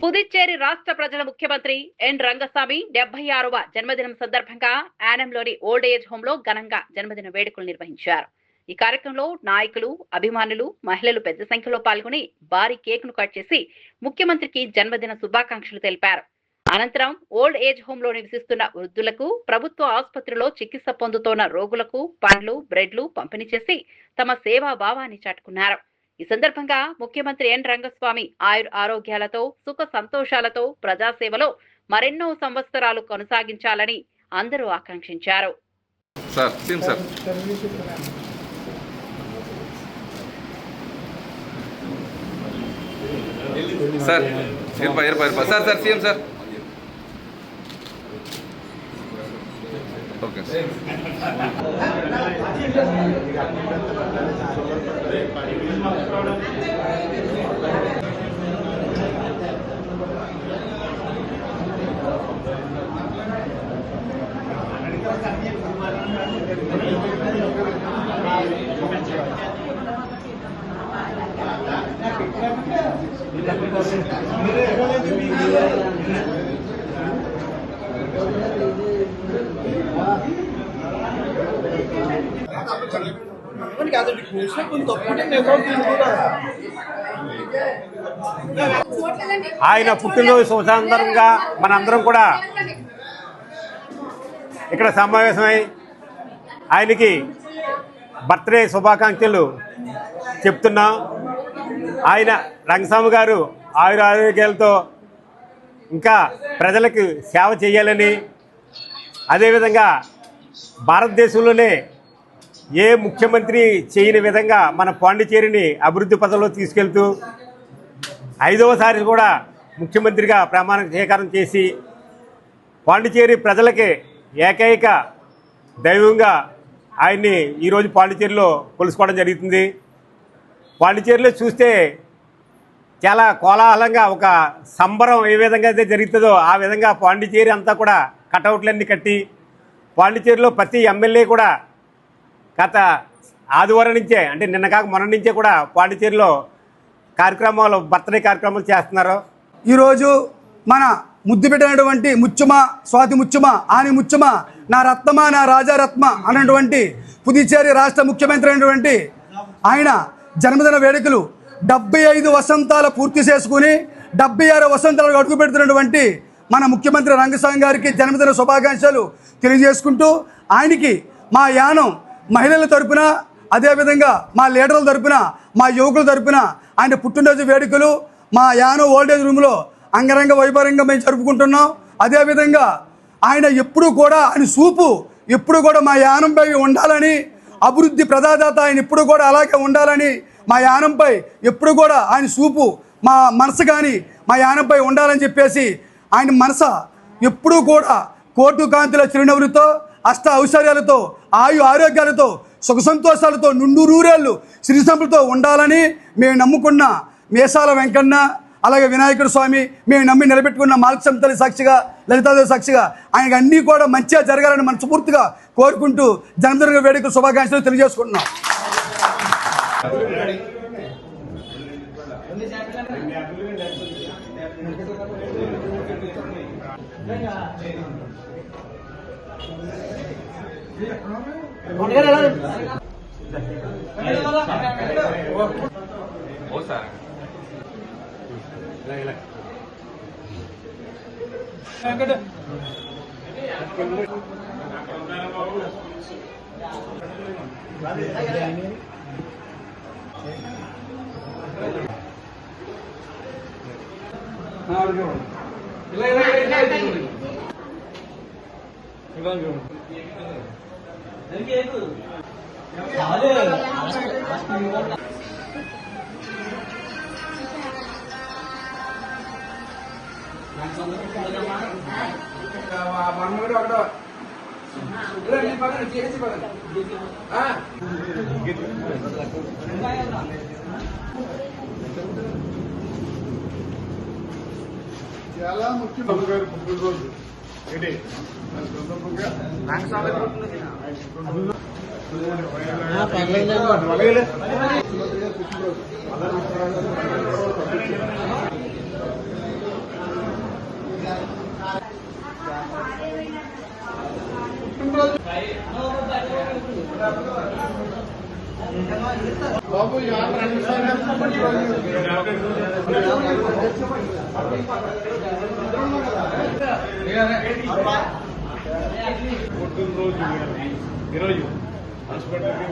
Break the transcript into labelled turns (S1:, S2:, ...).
S1: పుదుచ్చేరి రాష్ట్ర ప్రజల ముఖ్యమంత్రి ఎన్ రంగస్వామి 76వ జన్మదినం సందర్భంగా యానంలోని ఓల్డ్ ఏజ్ హోమ్ లో ఘనంగా జన్మదిన వేడుకలు నిర్వహించారు. ఈ కార్యక్రమంలో నాయకులు, అభిమానులు, మహిళలు పెద్ద సంఖ్యలో పాల్గొని భారీ కేక్ ను కట్ చేసి ముఖ్యమంత్రికి జన్మదిన శుభాకాంక్షలు తెలిపారు. అనంతరం ఓల్డ్ ఏజ్ హోమ్ లో నివసిస్తున్న వృద్ధులకు, ప్రభుత్వ ఆసుపత్రిలో చికిత్స పొందుతున్న రోగులకు పండ్లు, బ్రెడ్లు పంపిణీ చేసి తమ సేవా భావాన్ని చాటుకున్నారు. ఈ సందర్భంగా ముఖ్యమంత్రి ఎన్ రంగస్వామి ఆరోగ్యాలతో, సుఖ సంతోషాలతో ప్రజాసేవలో మరెన్నో సంవత్సరాలు కొనసాగించాలని అందరూ ఆకాంక్షించారు.
S2: ఆయన పుట్టినరోజు సందర్భంగా మనందరం కూడా ఇక్కడ సమావేశమై ఆయనకి బర్త్డే శుభాకాంక్షలు చెప్తున్నాం. ఆయన రంగస్వామి గారు ఆరోగ్యాలతో ఇంకా ప్రజలకు సేవ చేయాలని, అదేవిధంగా భారతదేశంలోనే ఏ ముఖ్యమంత్రి చేయని విధంగా మన పాండిచేరిని అభివృద్ధి పథంలో తీసుకెళ్తూ 5వసారి కూడా ముఖ్యమంత్రిగా ప్రమాణ స్వీకారం చేసి పాండిచేరి ప్రజలకి ఏకైక దైవంగా ఆయన్ని ఈరోజు పాండిచేరిలో కొలుసుకోవడం జరుగుతుంది. పాండిచేరిలో చూస్తే చాలా కోలాహలంగా ఒక సంబరం ఏ విధంగా అయితే జరుగుతుందో ఆ విధంగా పాండిచేరి అంతా కూడా కటౌట్లన్నీ కట్టి, పాండిచేరిలో ప్రతి ఎమ్మెల్యే కూడా గత ఆదివారం నుంచే, అంటే నిన్న కాక మొన్న నుంచే కూడా పాండిచేరిలో కార్యక్రమాలు, బర్త్డే కార్యక్రమాలు చేస్తున్నారు.
S3: ఈరోజు మన ముద్దు పెట్టినటువంటి ముచ్చుమ, స్వాతి ముచ్చుమ, ఆని ముచ్చుమ, నా రత్నమా, నా రాజారత్మ అన్నటువంటి పుదుచ్చేరి రాష్ట్ర ముఖ్యమంత్రి అయినటువంటి ఆయన జన్మదిన వేడుకలు 75 వసంతాలు పూర్తి చేసుకుని 76 వసంతాలకు అడుగు పెడుతున్నటువంటి మన ముఖ్యమంత్రి రంగస్వామి గారికి జన్మదిన శుభాకాంక్షలు తెలియజేసుకుంటూ, ఆయనకి మా యానం మహిళల తరపున, అదేవిధంగా మా లీడర్ల తరపున, మా యువకుల తరపున ఆయన పుట్టినరోజు వేడుకలు మా యానం ఓల్డేజ్ రూమ్లో అంగరంగ వైభవంగా మేము జరుపుకుంటున్నాం. అదేవిధంగా ఆయన ఎప్పుడు కూడా, ఆయన చూపు ఎప్పుడు కూడా మా యానంపై ఉండాలని, అభివృద్ధి ప్రదాత ఆయన ఎప్పుడు కూడా అలాగే ఉండాలని, మా యానంపై ఎప్పుడు కూడా ఆయన చూపు, మా మనసు కానీ మా యానంపై ఉండాలని చెప్పేసి ఆయన మనసు ఎప్పుడూ కూడా కోటు కాంతుల చిరునవ్వులతో, అష్ట ఐశ్వర్యాలతో, ఆరోగ్యాలతో, సుఖ సంతోషాలతో, నుండూరేళ్ళు సిరి సంపదతో ఉండాలని మేము నమ్ముకున్న మేసాల వెంకన్న, అలాగే వినాయకుడు స్వామి, మేము నమ్మి నిలబెట్టుకున్న మాల్క్సం తల్లి సాక్షిగా, లలితాదేవి సాక్షిగా ఆయనకు అన్నీ కూడా మంచిగా జరగాలని మనస్ఫూర్తిగా కోరుకుంటూ జన్మదిన వేడుకల శుభాకాంక్షలు తెలియజేసుకుంటున్నాం.
S4: చాలా ముఖ్యం గారు పుట్టినరోజు ఏంటి సందర్భంగా బాబు యార్ పుట్టినరోజు ఈరోజు హాస్పిటల్కి